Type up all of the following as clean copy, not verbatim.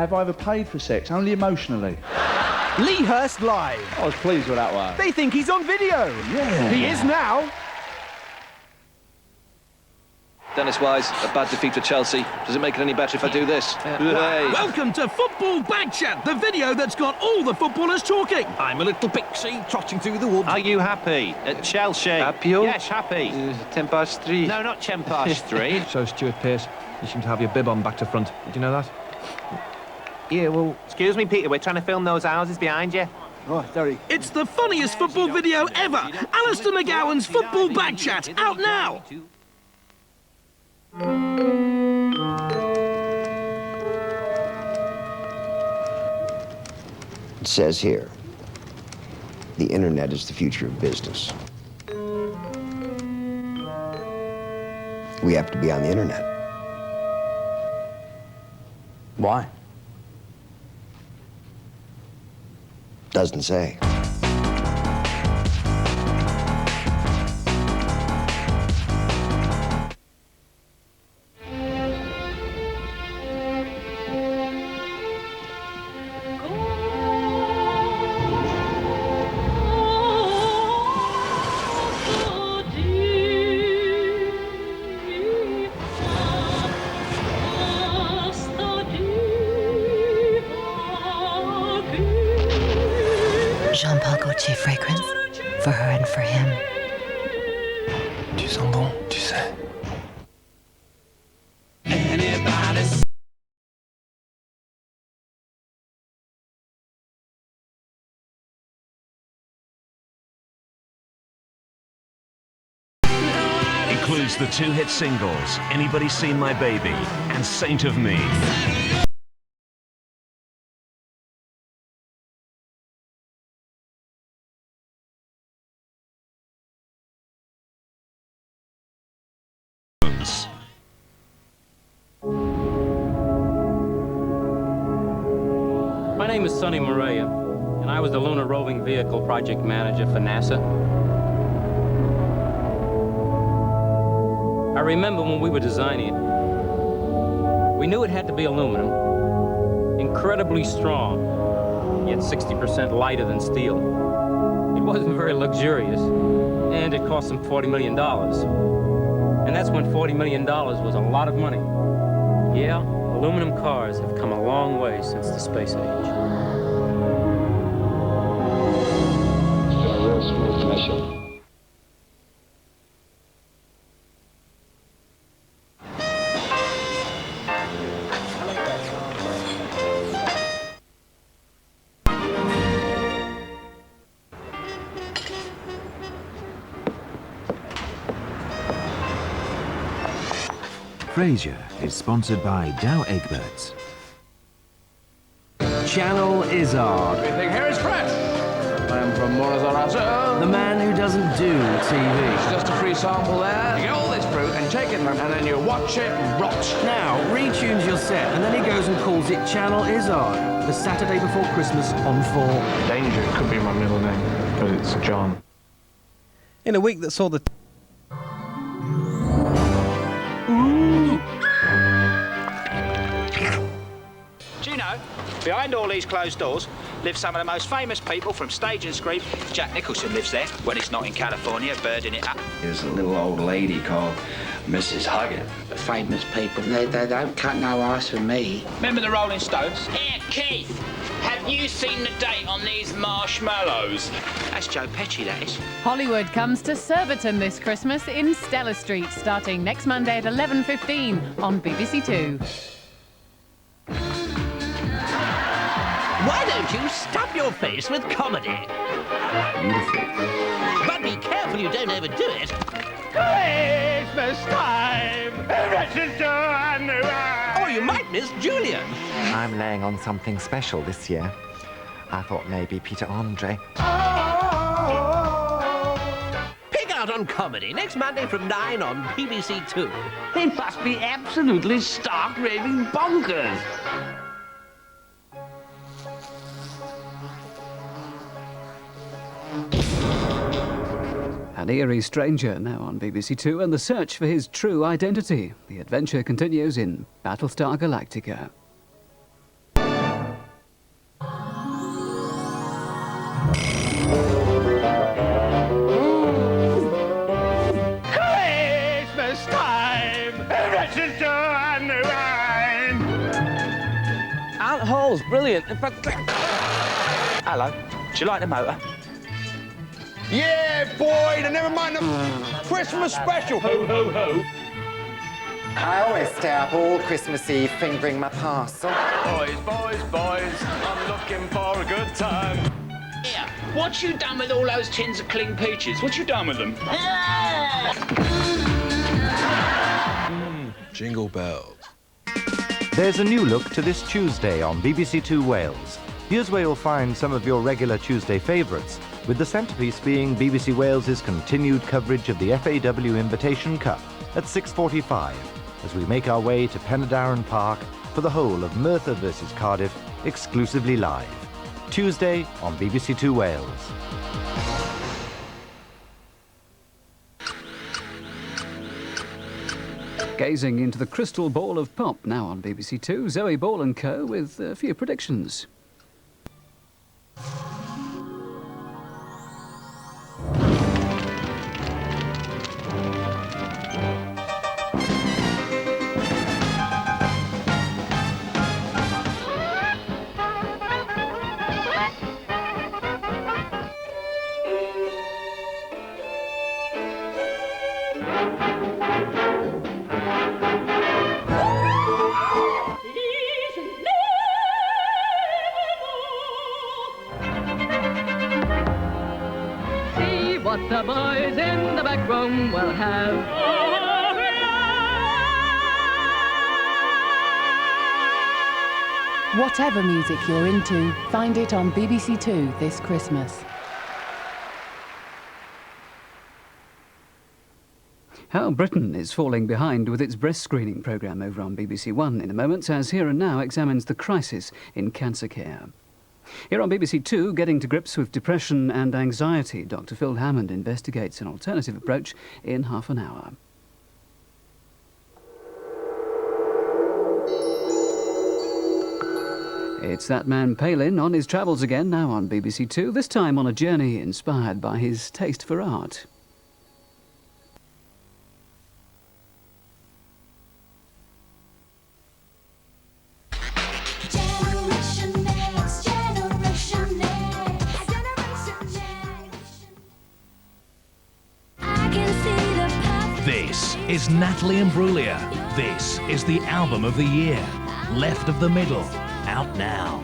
have I ever paid for sex, only emotionally. Lee Hurst live. I was pleased with that one. They think he's on video. Yeah. He is now. Dennis-wise, a bad defeat for Chelsea. Does it make it any better if I do this? Hey. Welcome to Football Backchat, the video that's got all the footballers talking. I'm a little pixie trotting through the woods. Are you happy at Chelsea? Happy? Yes, happy. 3:10. No, not 3:10. So, Stuart Pearce, you seem to have your bib on back to front. Did you know that? Yeah, well... Excuse me, Peter, we're trying to film those houses behind you. Oh, sorry. It's the funniest football video ever. Alistair McGowan's Football Backchat, out now. It says here, the internet is the future of business. We have to be on the internet. Why? Doesn't say. Jean-Paul Gaultier fragrance, for her and for him. Tu sens bon, tu sais. Includes the two hit singles, Anybody Seen My Baby and Saint of Me. My name is Sonny Morea, and I was the Lunar Roving Vehicle Project Manager for NASA. I remember when we were designing it, we knew it had to be aluminum, incredibly strong, yet 60% lighter than steel. It wasn't very luxurious, and it cost them $40 million. And that's when $40 million was a lot of money. Yeah, aluminum cars have come a long way since the space age. A real smooth mission. Frasier is sponsored by Dow Adverts. Channel Izzard. We think here is Fred. I am from Morazaraza. The man who doesn't do TV. It's just a free sample there. You get all this fruit and take it and then you watch it rot. Now, retunes your set, and then he goes and calls it Channel Izzard, the Saturday before Christmas on 4. Danger could be my middle name, but it's John. In a week that saw the... Do you know, behind all these closed doors live some of the most famous people from stage and screen. Jack Nicholson lives there when it's not in California, birding it up. There's a little old lady called Mrs. Huggett. The famous people, they don't cut no ice for me. Remember the Rolling Stones? Here, Keith, have you seen the date on these marshmallows? That's Joe Pesci, that is. Hollywood comes to Surbiton this Christmas in Stella Street, starting next Monday at 11:15 on BBC Two. Why don't you stuff your face with comedy? Beautiful. But be careful you don't overdo it. Christmas time! Or you might miss Julian. I'm laying on something special this year. I thought maybe Peter Andre. Pick out on comedy next Monday from 9 on BBC Two. They must be absolutely stark raving bonkers. An eerie stranger now on BBC Two and the search for his true identity. The adventure continues in Battlestar Galactica. Christmas time! And wine! Aunt Hall's brilliant. In fact... Hello. Do you like the motor? Yeah, boy! And never mind the Christmas special! Ho, ho, ho! I always stay up all Christmas Eve fingering my parcel. Boys, boys, boys, I'm looking for a good time. Yeah. What you done with all those tins of cling peaches? What you done with them? Jingle bells. There's a new look to this Tuesday on BBC Two Wales. Here's where you'll find some of your regular Tuesday favourites, with the centrepiece being BBC Wales's continued coverage of the FAW Invitation Cup at 6:45, as we make our way to Penydarren Park for the whole of Merthyr versus Cardiff, exclusively live. Tuesday on BBC Two Wales. Gazing into the crystal ball of pop now on BBC Two, Zoe Ball and Co. with a few predictions. What the boys in the back room will have. Whatever music you're into, find it on BBC Two this Christmas. How Britain is falling behind with its breast screening programme over on BBC One in a moment, as Here and Now examines the crisis in cancer care. Here on BBC Two, getting to grips with depression and anxiety, Dr. Phil Hammond investigates an alternative approach in half an hour. It's that man Palin on his travels again, now on BBC Two, this time on a journey inspired by his taste for art. This is Natalie Imbruglia. This is the album of the year. Left of the Middle. Out now.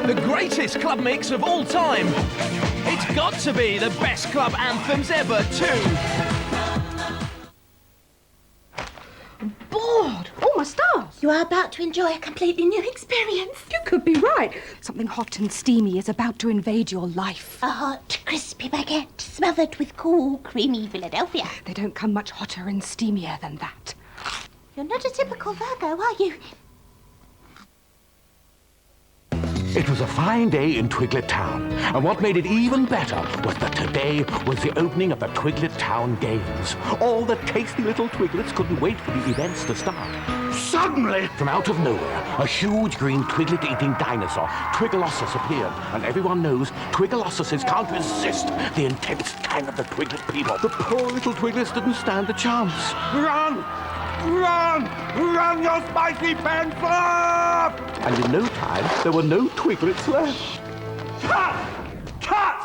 The greatest club mix of all time. It's got to be the best club anthems ever, too. Bored! Oh, my stars! You are about to enjoy a completely new experience. You could be right. Something hot and steamy is about to invade your life. A hot, crispy baguette smothered with cool, creamy Philadelphia. They don't come much hotter and steamier than that. You're not a typical Virgo, are you? It was a fine day in Twiglet Town, and what made it even better was that today was the opening of the Twiglet Town Games. All the tasty little Twiglets couldn't wait for the events to start. Suddenly, from out of nowhere, a huge green twiglet-eating dinosaur, Twigglossus, appeared, and everyone knows Twigglossuses can't resist the intense tang of the Twiglet people. The poor little Twiglets didn't stand a chance. Run! Run! Run, your spicy pen flop! And in no time, there were no Twiglets left. Cut! Cut!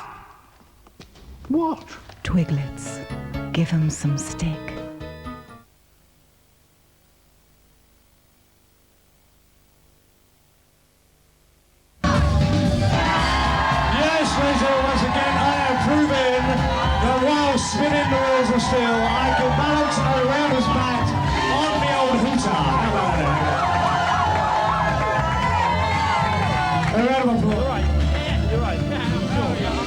What? Twiglets. Give 'em some stick. Yes, Lizzo, once again, I have proven that while spinning the wheels of steel, I can balance around his back on the old hooter. How about that? A round of applause. You're right. Yeah, you're right.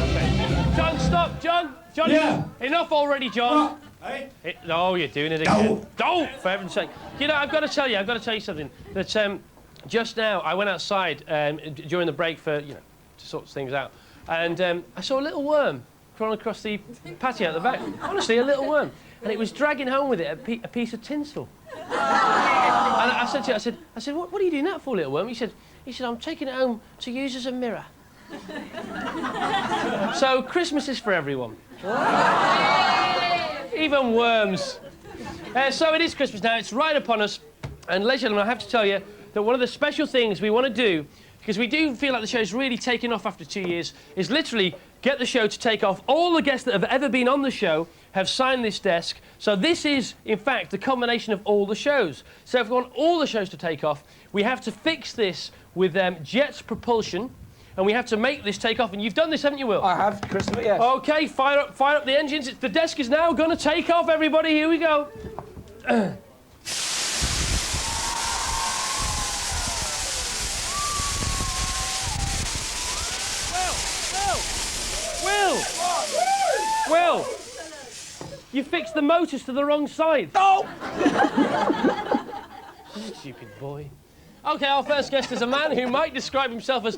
Okay. John, stop, John. John, Yeah. Enough already, John. Hey? No, you're doing it again. Don't, for heaven's sake. You know, I've got to tell you something. That just now I went outside during the break for, you know, to sort things out, and I saw a little worm crawling across the patio at the back. Honestly, a little worm, and it was dragging home with it a piece of tinsel. And I said to him, I said, what are you doing that for, little worm? He said, I'm taking it home to use as a mirror. So Christmas is for everyone. Even worms. So it is Christmas now, it's right upon us. And ladies and gentlemen, I have to tell you that one of the special things we want to do, because we do feel like the show's really taken off after 2 years, is literally get the show to take off. All the guests that have ever been on the show have signed this desk. So this is, in fact, the combination of all the shows. So if we want all the shows to take off, we have to fix this with Jet's propulsion, and we have to make this take off. And you've done this, haven't you, Will? I have, Christopher, yes. OK, fire up the engines. The desk is now going to take off, everybody. Here we go. Will! You fixed the motors to the wrong side. No! Stupid boy. OK, our first guest is a man who might describe himself as